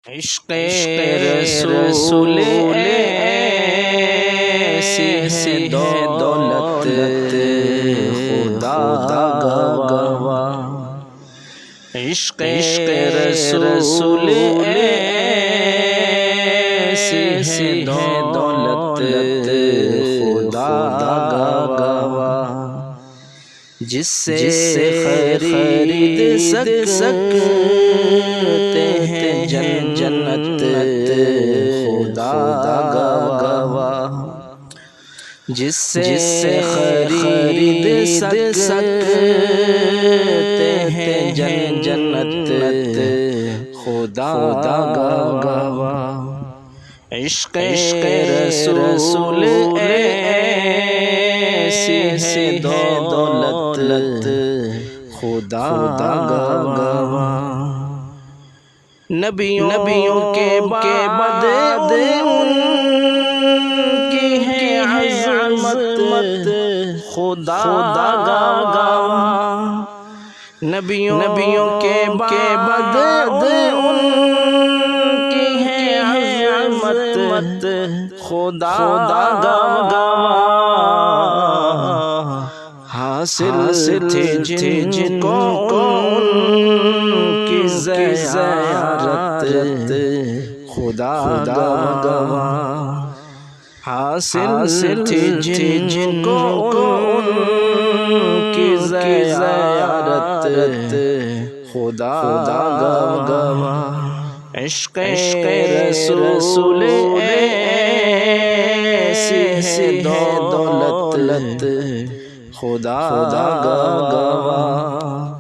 عشق رسول ایسی دولت خدا گواہ، عشق رسول ایسی دولت خدا گواہ، جس سے خرید سکتے ہیں جنت خدا گواہ، جس سے خرید سکتے ہیں جنت خدا گواہ، عشق رسول ایسی دولت خدا گواہ، نبیوں کے بعد ان کی ہے عظمت خدا گواہ، نبیوں کے بعد ان کی ہے عظمت خدا گواہ، حاصل تھے جن کو ان کی زیارت خدا گواہ، حاصل تھے جن کو ان کی زیارت خدا گواہ، عشق رسول ایسی دولت خدا گواہ۔